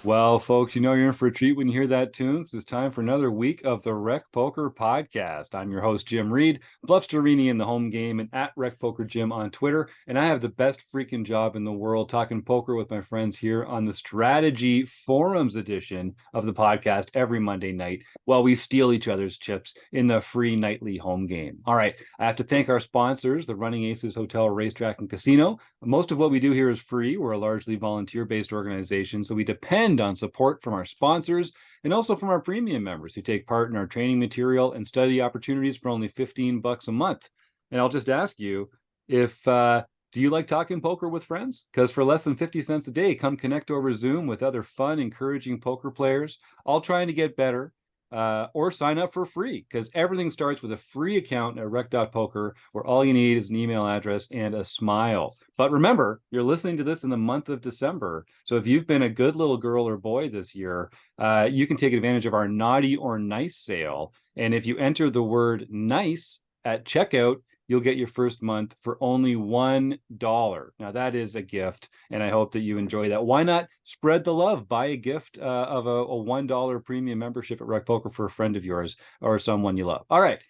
Well, folks, you know you're in for a treat when you hear that tune, 'cause it's time for another week of the Rec Poker Podcast. I'm your host, Jim Reid, Bluff Sterini in the home game and at Rec Poker Jim on Twitter. And I have the best freaking job in the world talking poker with my friends here on the Strategy Forums edition of the podcast every Monday night while we steal each other's chips in the free nightly home game. All right, I have to thank our sponsors, the Running Aces Hotel, Racetrack, and Casino. Most of what we do here is free. We're a largely volunteer-based organization, so we depend on support from our sponsors and also from our premium members who take part in our training material and study opportunities for only $15 a month. And I'll just ask you if do you like talking poker with friends? Because for less than 50 cents a day, come connect over Zoom with other fun, encouraging poker players, all trying to get better. Or sign up for free, because everything starts with a free account at rec.poker, where all you need is an email address and a smile. But remember, you're listening to this in the month of December. So if you've been a good little girl or boy this year, you can take advantage of our naughty or nice sale. And if you enter the word nice at checkout, you'll get your first month for only $1. Now, that is a gift, and I hope that you enjoy that. Why not spread the love? Buy a gift of a $1 premium membership at Rec Poker for a friend of yours or someone you love. All right.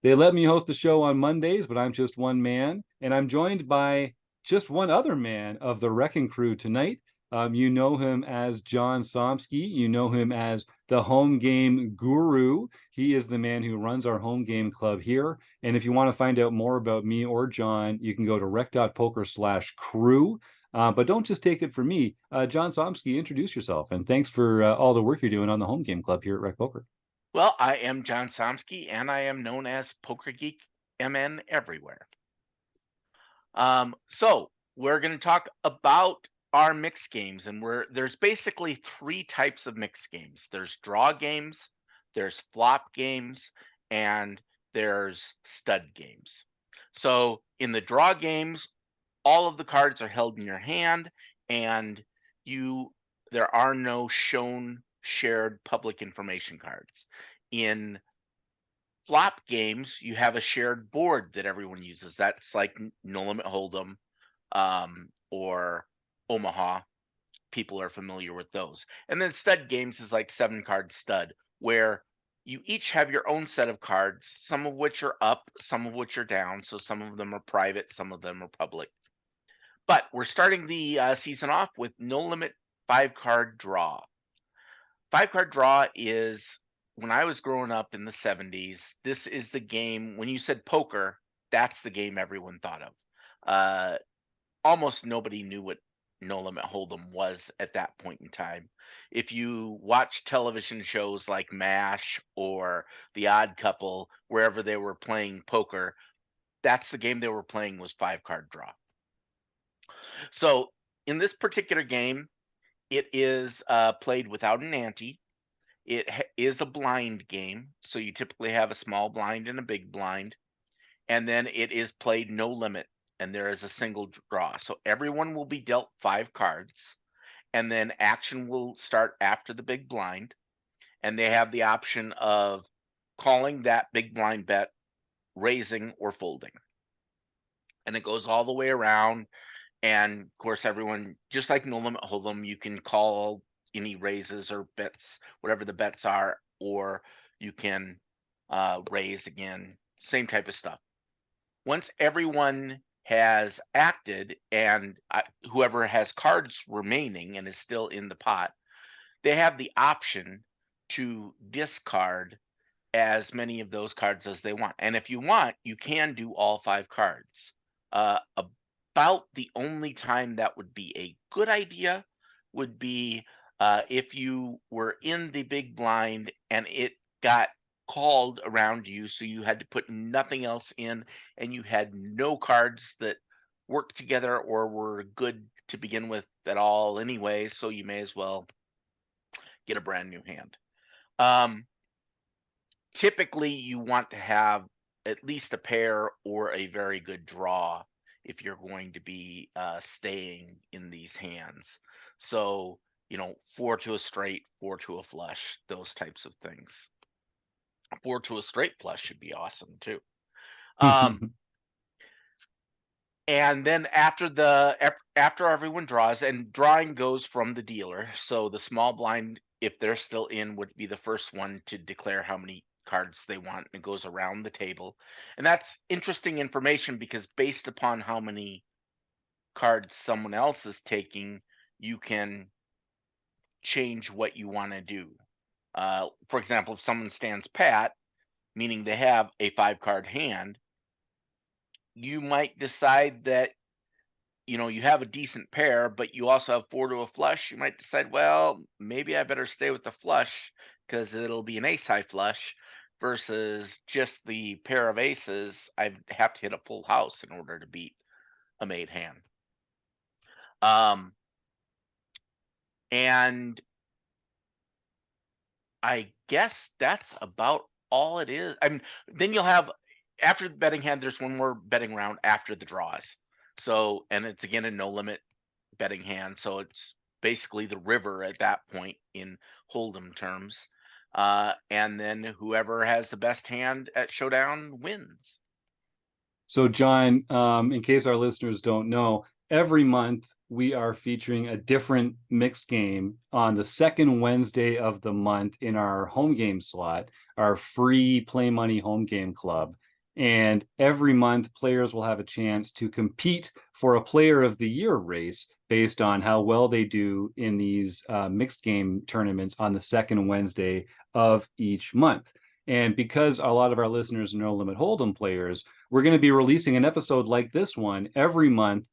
They let me host the show on Mondays, but I'm just one man, and I'm joined by just one other man of the Wrecking Crew tonight. You know him as John Somsky. You know him as the home game guru. He is the man who runs our home game club here. And if you want to find out more about me or John, you can go to rec.poker/crew. But don't just take it from me. John Somsky, introduce yourself. And thanks for all the work you're doing on the home game club here at Rec Poker. Well, I am John Somsky, and I am known as Poker Geek MN everywhere. So we're going to talk about our mixed games, and there's basically three types of mixed games. There's draw games, there's flop games, and there's stud games. So in the draw games, all of the cards are held in your hand, and there are no shown shared public information cards. In flop games, you have a shared board that everyone uses. That's like No Limit Hold'em or Omaha. People are familiar with those. And then stud games is like 7-card stud, where you each have your own set of cards, some of which are up, some of which are down. So some of them are private, some of them are public. But we're starting the season off with No Limit 5-card draw. 5-card draw is when I was growing up in the 70s, this is the game. When you said poker, that's the game everyone thought of. Almost nobody knew what No Limit Hold'em was at that point in time. If you watch television shows like MASH or The Odd Couple, wherever they were playing poker, that's the game they were playing, was 5-card draw. So in this particular game, it is played without an ante. It is a blind game, so you typically have a small blind and a big blind. And then it is played no limit, and there is a single draw. So everyone will be dealt 5 cards, and then action will start after the big blind. And they have the option of calling that big blind bet, raising, or folding. And it goes all the way around. And of course, everyone, just like No Limit Hold'em, you can call any raises or bets, whatever the bets are, or you can raise again, same type of stuff. Once everyone has acted, and whoever has cards remaining and is still in the pot, they have the option to discard as many of those cards as they want. And if you want, you can do all 5 cards. About the only time that would be a good idea would be if you were in the big blind and it got called around you, so you had to put nothing else in, and you had no cards that worked together or were good to begin with at all anyway, so you may as well get a brand new hand. Typically, you want to have at least a pair or a very good draw if you're going to be staying in these hands. So, 4 to a straight, 4 to a flush, those types of things. 4 to a straight flush should be awesome too. Um, And then after everyone draws, and drawing goes from the dealer, so the small blind, if they're still in, would be the first one to declare how many cards they want, and it goes around the table. And that's interesting information because based upon how many cards someone else is taking, you can change what you want to do. For example, if someone stands pat, meaning they have a 5-card hand, you might decide that you have a decent pair, but you also have 4 to a flush. You might decide, well, maybe I better stay with the flush because it'll be an ace high flush versus just the pair of aces. I have to hit a full house in order to beat a made hand. And I guess that's about all it is. I mean, then you'll have, after the betting hand, there's one more betting round after the draws. So, and it's again a no limit betting hand. So it's basically the river at that point in holdem terms. And then whoever has the best hand at showdown wins. So, John, in case our listeners don't know, every month we are featuring a different mixed game on the second Wednesday of the month in our home game slot, our free Play Money home game club. And every month, players will have a chance to compete for a Player of the Year race based on how well they do in these mixed game tournaments on the second Wednesday of each month. And because a lot of our listeners are No Limit Hold'em players, we're going to be releasing an episode like this one every month,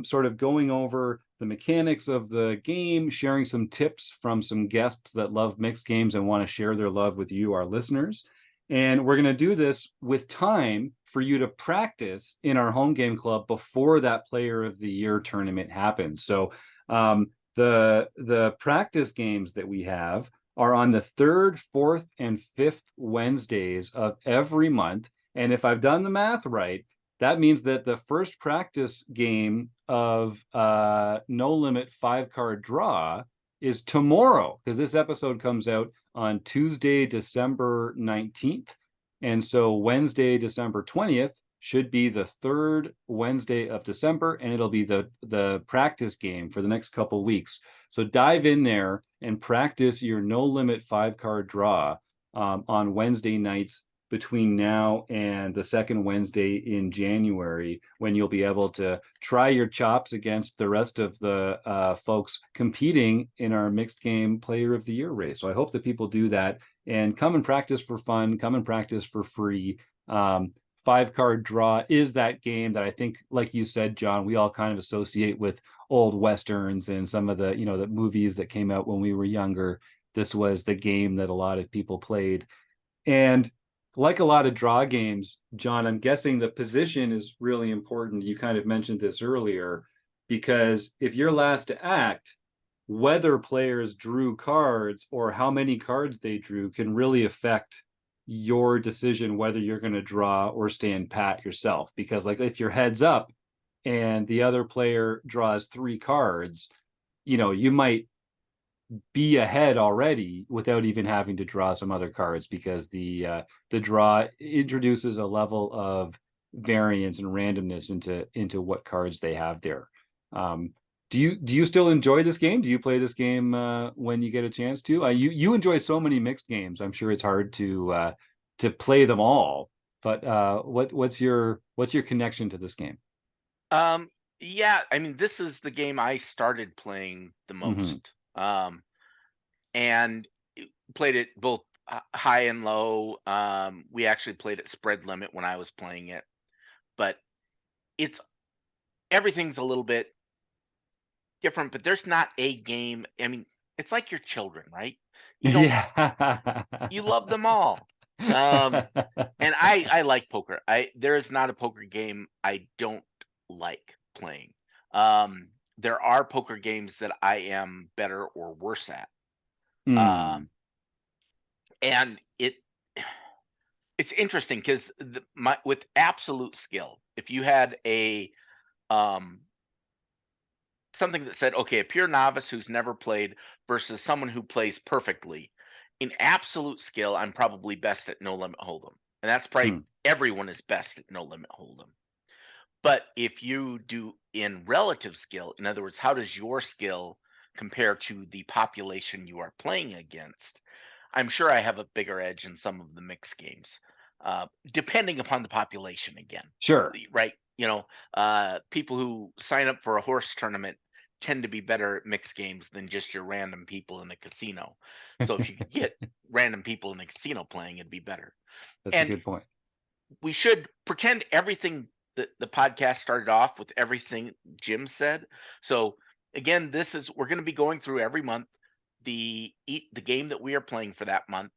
sort of going over the mechanics of the game, sharing some tips from some guests that love mixed games and want to share their love with you, our listeners. And we're going to do this with time for you to practice in our home game club before that Player of the Year tournament happens. So the practice games that we have are on the third, fourth, and fifth Wednesdays of every month. And if I've done the math right, that means that the first practice game of No Limit 5-card draw is tomorrow, because this episode comes out on Tuesday, December 19th. And so Wednesday, December 20th should be the third Wednesday of December, and it'll be the practice game for the next couple of weeks. So dive in there and practice your No Limit 5-card draw on Wednesday nights between now and the second Wednesday in January, when you'll be able to try your chops against the rest of the folks competing in our mixed game Player of the Year race. So I hope that people do that and come and practice for fun, come and practice for free. 5-card draw is that game that I think, like you said, John, we all kind of associate with old Westerns and some of the, the movies that came out when we were younger. This was the game that a lot of people played. And like a lot of draw games, John, I'm guessing the position is really important. You kind of mentioned this earlier, because if you're last to act, whether players drew cards or how many cards they drew can really affect your decision whether you're going to draw or stand pat yourself. Because like if you're heads up and the other player draws 3 cards, you might be ahead already without even having to draw some other cards, because the draw introduces a level of variance and randomness into what cards they have there. Do you still enjoy this game? Do you play this game when you get a chance to? You enjoy so many mixed games. I'm sure it's hard to play them all. But what's your connection to this game? Yeah, I mean, this is the game I started playing the most. And played it both high and low. We actually played at spread limit when I was playing it, but everything's a little bit different, but there's not a game. I mean, it's like your children, right? You love them all. And I like poker. There is not a poker game I don't like playing. There are poker games that I am better or worse at. And it's interesting because with absolute skill, if you had a something that said, okay, a pure novice who's never played versus someone who plays perfectly, in absolute skill, I'm probably best at No Limit Hold'em, and that's probably everyone is best at No Limit Hold'em. But if you do in relative skill, in other words, how does your skill compare to the population you are playing against? I'm sure I have a bigger edge in some of the mixed games, depending upon the population again. Sure. Right? People who sign up for a horse tournament tend to be better at mixed games than just your random people in a casino. So if you could get random people in a casino playing, it'd be better. That's a And good point. we should pretend everything that the podcast started off with everything Jim said. So again, we're going to be going through every month the game that we are playing for that month.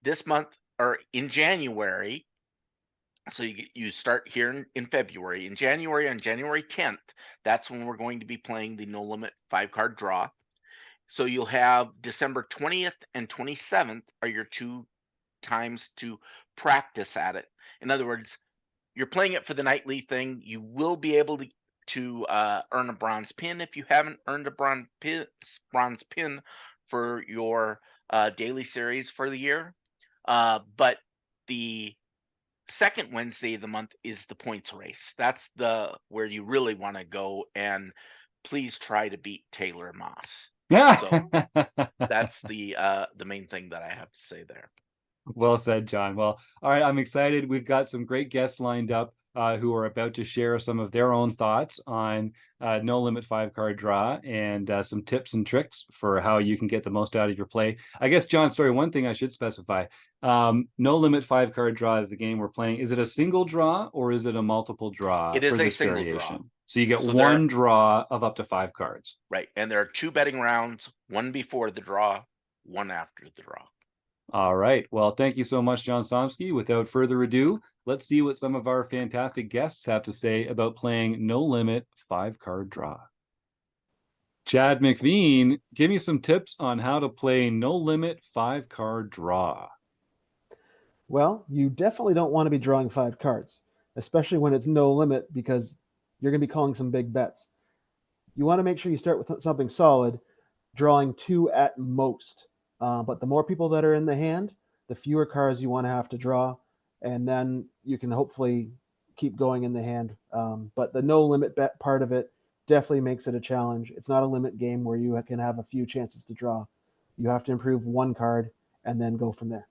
This month or in January, so you start here in February. In January, on January 10th, that's when we're going to be playing the No Limit 5-card draw. So you'll have December 20th and 27th are your two times to practice at it. In other words, you're playing it for the nightly thing. You will be able to earn a bronze pin if you haven't earned a bronze pin for your daily series for the year. But the second Wednesday of the month is the points race. That's where you really want to go, and please try to beat Taylor Moss. So that's the main thing that I have to say there. Well said, John. Well, all right, I'm excited. We've got some great guests lined up who are about to share some of their own thoughts on No Limit 5-card draw and some tips and tricks for how you can get the most out of your play. I guess, John, story, one thing I should specify, No Limit 5-card draw is the game we're playing. Is it a single draw or is it a multiple draw It is for a this single variation? draw. So you get one draw of up to 5 cards. Right, and there are 2 betting rounds, one before the draw, one after the draw. All right. Well, thank you so much, John Somsky. Without further ado, let's see what some of our fantastic guests have to say about playing No Limit 5-card draw. Chad McVean, give me some tips on how to play No Limit 5-card draw. Well, you definitely don't want to be drawing 5 cards, especially when it's no limit, because you're going to be calling some big bets. You want to make sure you start with something solid, drawing 2 at most. But the more people that are in the hand, the fewer cards you want to have to draw, and then you can hopefully keep going in the hand. But the no limit bet part of it definitely makes it a challenge. It's not a limit game where you can have a few chances to draw. You have to improve 1 card and then go from there.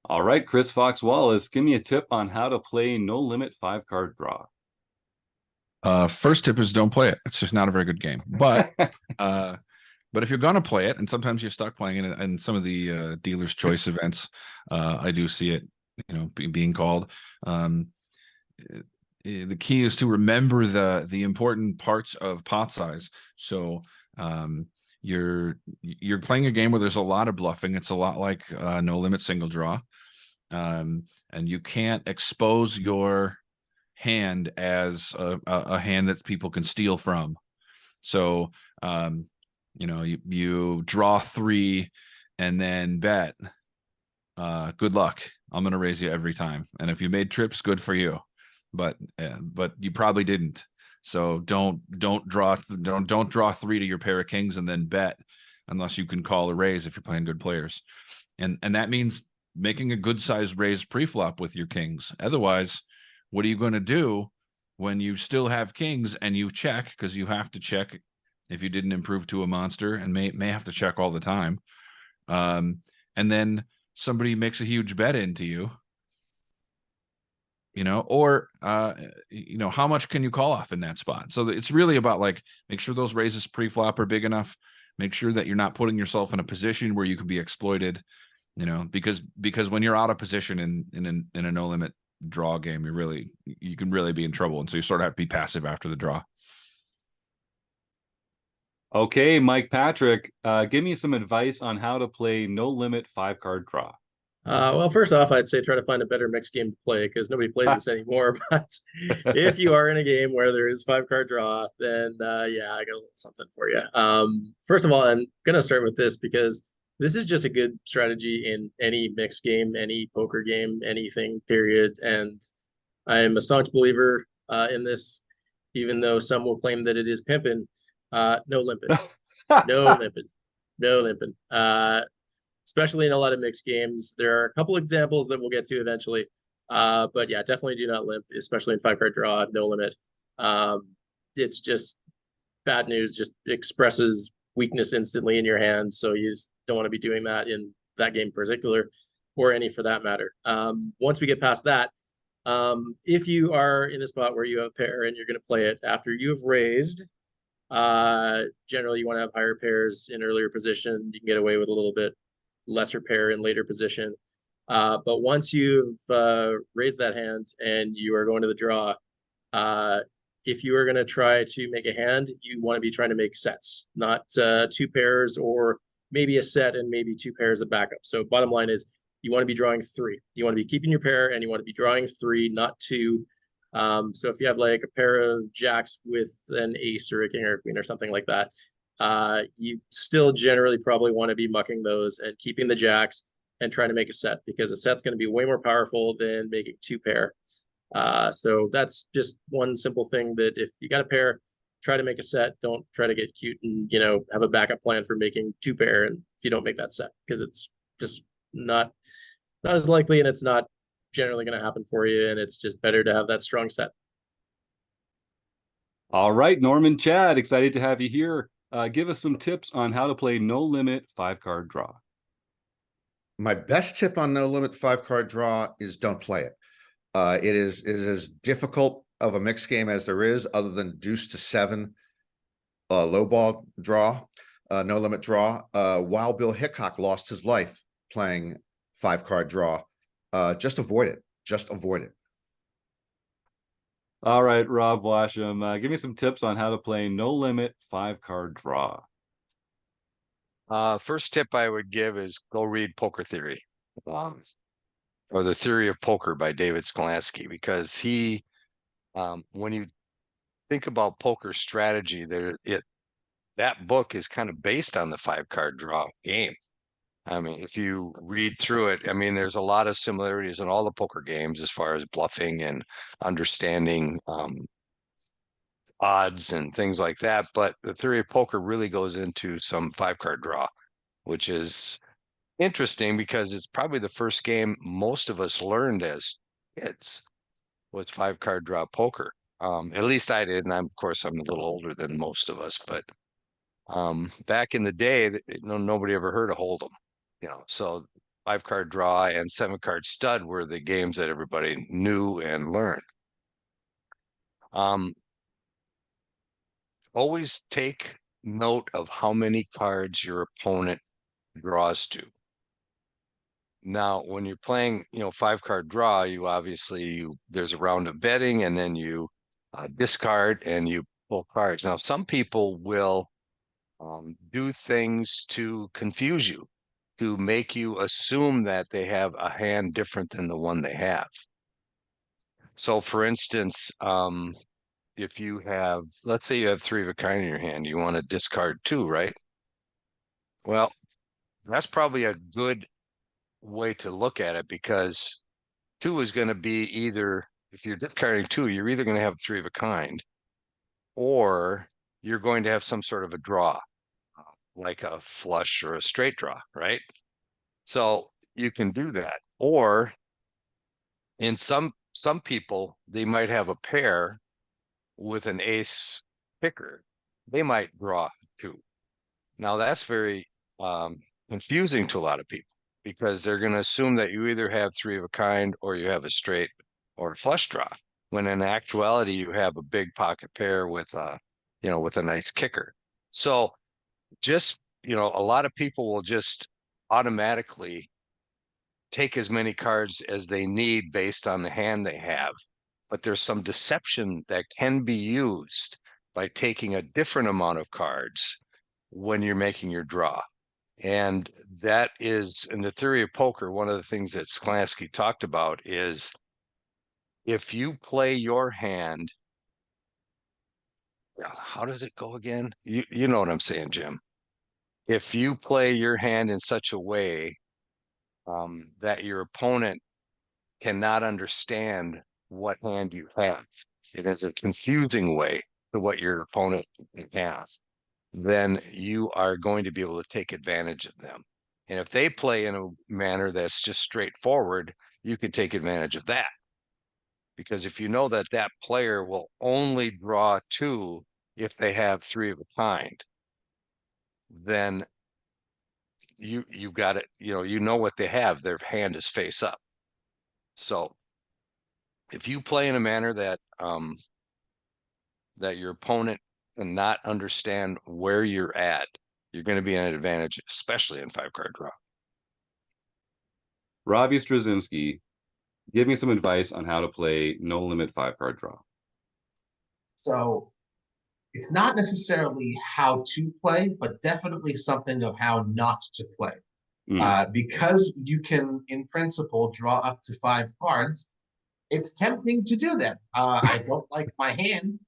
All right, Chris Fox Wallace, give me a tip on how to play No Limit 5-card draw. First tip is don't play it. It's just not a very good game. But but if you're going to play it, and sometimes you're stuck playing it in some of the dealer's choice events, I do see it, being called. The key is to remember the important parts of pot size. So you're playing a game where there's a lot of bluffing. It's a lot like No Limit single draw, and you can't expose your hand as a hand that people can steal from. So you draw 3 and then bet. Good luck. I'm going to raise you every time. And if you made trips, good for you. But you probably didn't. So don't draw 3 to your pair of kings and then bet unless you can call a raise if you're playing good players. And that means making a good size raise pre-flop with your kings. Otherwise, what are you going to do when you still have kings and you check, because you have to check if you didn't improve to a monster, and may have to check all the time. And then somebody makes a huge bet into you, or how much can you call off in that spot? So it's really about make sure those raises pre-flop are big enough. Make sure that you're not putting yourself in a position where you can be exploited, because when you're out of position in a no limit draw game, you can really be in trouble. And so you sort of have to be passive after the draw. Okay, Mike Patrick, give me some advice on how to play No Limit 5-card draw. Well, first off, I'd say try to find a better mixed game to play, because nobody plays this anymore. But if you are in a game where there is 5-card draw, then I got a little something for you. First of all, I'm going to start with this because this is just a good strategy in any mixed game, any poker game, anything, period. And I am a staunch believer in this, even though some will claim that it is pimping. No limping. No limping. No limping. Especially in a lot of mixed games. There are a couple examples that we'll get to eventually But yeah, definitely do not limp, especially in 5-card draw, no limit. It's just bad news, just expresses weakness instantly in your hand. So you just don't want to be doing that in that game in particular, or any for that matter. Once we get past that, if you are in a spot where you have a pair and you're going to play it after you've raised, generally you want to have higher pairs in earlier position. You can get away with a little bit lesser pair in later position. But once you've raised that hand and you are going to the draw, if you are going to try to make a hand, you want to be trying to make sets, not 2 pairs, or maybe a set and maybe 2 pairs of backup. So bottom line is you want to be drawing 3. You want to be keeping your pair and you want to be drawing 3, not 2. So if you have like a pair of jacks with an ace or a king or a queen or something like that, you still generally probably want to be mucking those and keeping the jacks and trying to make a set, because a set's going to be way more powerful than making 2 pair. So that's just one simple thing, that if you got a pair, try to make a set. Don't try to get cute and, have a backup plan for making 2 pair. And if you don't make that set, because it's just not as likely, and it's not generally going to happen for you. And it's just better to have that strong set. All right, Norman, Chad, excited to have you here. Give us some tips on how to play no limit 5-card draw. My best tip on no limit 5-card draw is don't play it. It is as difficult of a mixed game as there is, other than deuce to 7 low ball draw, no limit draw. Wild Bill Hickok lost his life playing 5-card draw. Just avoid it. Just avoid it. All right, Rob Washam, give me some tips on how to play no limit 5-card draw. First tip I would give is go read Poker Theory, or The Theory of Poker by David Sklansky, because he, when you think about poker strategy, that book is kind of based on the 5-card draw game. I mean, if you read through it, I mean, there's a lot of similarities in all the poker games as far as bluffing and understanding odds and things like that. But The Theory of Poker really goes into some 5-card draw, which is interesting because it's probably the first game most of us learned as kids was 5-card draw poker. At least I did, and of course I'm a little older than most of us. But back in the day, nobody ever heard of holdem. So 5-card draw and 7-card stud were the games that everybody knew and learned. Always take note of how many cards your opponent draws to. Now, when you're playing, 5-card draw, you obviously, there's a round of betting, and then you discard and you pull cards. Now, some people will do things to confuse you, to make you assume that they have a hand different than the one they have. So, for instance, if you have, let's say you have 3 of a kind in your hand, you want to discard 2, right? Well, that's probably a good way to look at it, because 2 is going to be either, if you're discarding 2, you're either going to have 3 of a kind, or you're going to have some sort of a draw, like a flush or a straight draw, right? So you can do that. Or in some people, they might have a pair with an ace kicker. They might draw 2. Now that's very confusing to a lot of people, because they're going to assume that you either have 3 of a kind or you have a straight or a flush draw, when in actuality you have a big pocket pair with with a nice kicker. So just, a lot of people will just automatically take as many cards as they need based on the hand they have. But there's some deception that can be used by taking a different amount of cards when you're making your draw. And that is, in The Theory of Poker, one of the things that Sklansky talked about is, if you play your hand, how does it go again? You know what I'm saying, Jim. If you play your hand in such a way that your opponent cannot understand what hand you have, it is a confusing way to what your opponent has, then you are going to be able to take advantage of them. And if they play in a manner that's just straightforward, you can take advantage of that. Because if you know that that player will only draw 2 if they have 3 of a kind, then you've got it, you know what they have. Their hand is face up. So if you play in a manner that that your opponent cannot understand where you're at, you're going to be at an advantage, especially in 5-card draw. Robbie Strazynski, give me some advice on how to play no limit 5-card draw. So it's not necessarily how to play, but definitely something of how not to play. Because you can, in principle, draw up to 5 cards, it's tempting to do that. I don't like my hand.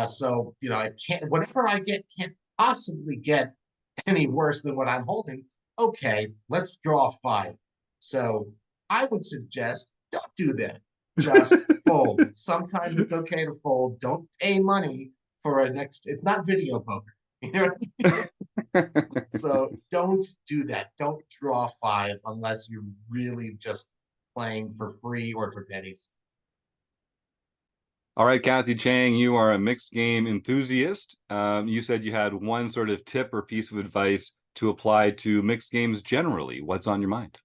So, I can't, whatever I get can't possibly get any worse than what I'm holding. Okay, let's draw 5. So I would suggest don't do that. Just fold. Sometimes it's okay to fold. Don't pay money for it's not video poker. You know what I mean? So don't do that. Don't draw 5 unless you're really just playing for free or for pennies. All right, Kathy Chang, you are a mixed game enthusiast. You said you had one sort of tip or piece of advice to apply to mixed games generally. What's on your mind?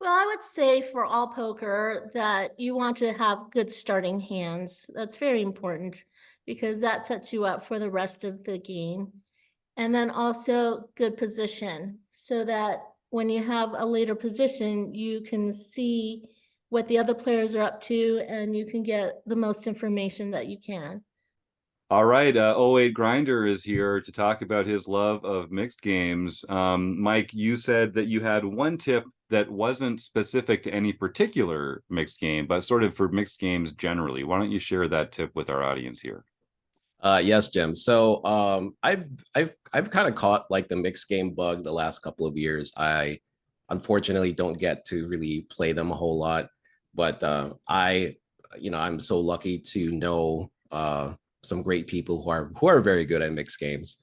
Well, I would say for all poker that you want to have good starting hands. That's very important because that sets you up for the rest of the game. And then also good position so that when you have a later position, you can see what the other players are up to and you can get the most information that you can. All right, 08 Grinder is here to talk about his love of mixed games. Mike, you said that you had one tip that wasn't specific to any particular mixed game, but sort of for mixed games generally. Why don't you share that tip with our audience here? Yes, Jim. So I've kind of caught like the mixed game bug the last couple of years. I unfortunately don't get to really play them a whole lot, but I'm so lucky to know some great people who are very good at mixed games,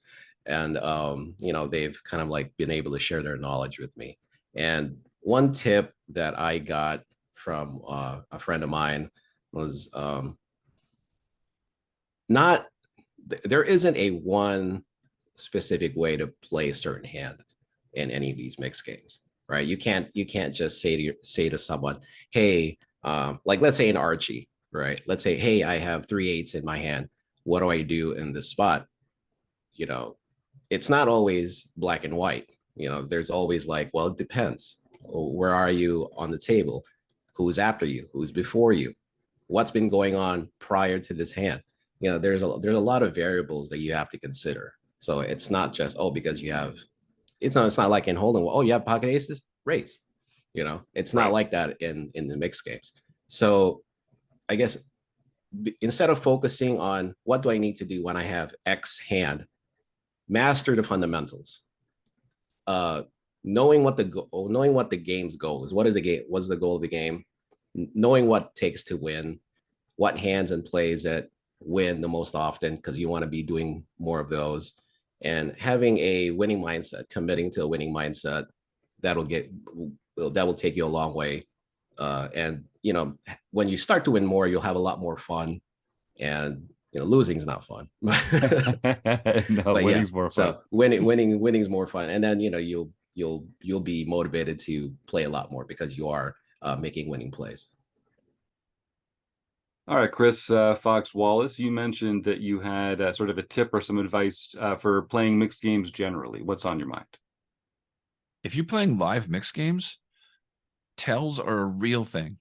and they've kind of like been able to share their knowledge with me. And one tip that I got from a friend of mine was there isn't a one specific way to play a certain hand in any of these mixed games, right? You can't just say to someone, hey, like let's say in Archie, right? Let's say, hey, I have 3/8 in my hand. What do I do in this spot? It's not always black and white. There's always like, well, it depends. Where are you on the table? Who's after you? Who's before you? What's been going on prior to this hand? There's a lot of variables that you have to consider. So it's not just, because you have, it's not like in holdem, oh, you have pocket aces, raise. It's not like that in the mixed games. So I guess instead of focusing on what do I need to do when I have X hand, master the fundamentals. Knowing what the game's goal is. What's the goal of the game? Knowing what it takes to win, what hands and plays that win the most often, because you want to be doing more of those, and having a winning mindset, committing to a winning mindset, that will take you a long way. And when you start to win more, you'll have a lot more fun, and losing is not fun. No, winning's more fun. So winning's more fun, and then you'll be motivated to play a lot more because you are making winning plays. All right, Chris, Fox Wallace, you mentioned that you had sort of a tip or some advice for playing mixed games generally. What's on your mind? If you're playing live mixed games, tells are a real thing.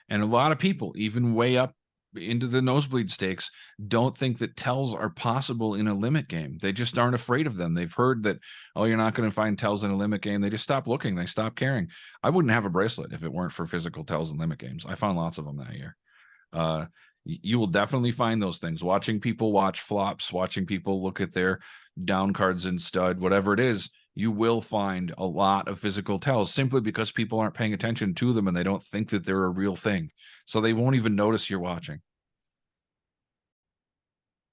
And a lot of people, even way up into the nosebleed stakes, don't think that tells are possible in a limit game. They just aren't afraid of them. They've heard that, oh, you're not going to find tells in a limit game. They just stop looking. They stop caring. I wouldn't have a bracelet if it weren't for physical tells in limit games. I found lots of them that year. You will definitely find those things. Watching people watch flops, watching people look at their down cards in stud, whatever it is, you will find a lot of physical tells simply because people aren't paying attention to them and they don't think that they're a real thing. So they won't even notice you're watching.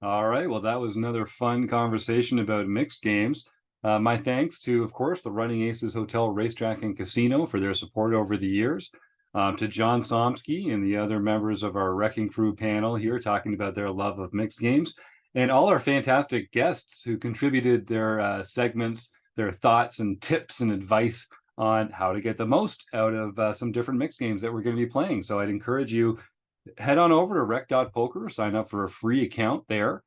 All right. Well, that was another fun conversation about mixed games. My thanks to, of course, the Running Aces Hotel, Racetrack, and Casino for their support over the years. to John Somsky and the other members of our Wrecking Crew panel here talking about their love of mixed games, and all our fantastic guests who contributed their segments, their thoughts and tips and advice on how to get the most out of some different mixed games that we're going to be playing. So I'd encourage you, head on over to rec.poker, sign up for a free account there.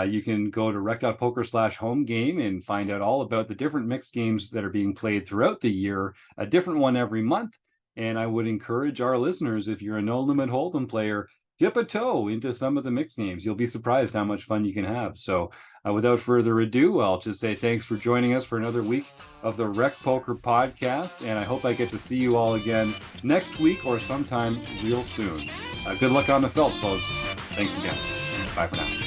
You can go to rec.poker/home game and find out all about the different mixed games that are being played throughout the year, a different one every month. And I would encourage our listeners, if you're a no limit hold'em player, dip a toe into some of the mixed games. You'll be surprised how much fun you can have. So without further ado, I'll just say thanks for joining us for another week of the Rec Poker Podcast. And I hope I get to see you all again next week or sometime real soon. Good luck on the felt, folks. Thanks again. Bye for now.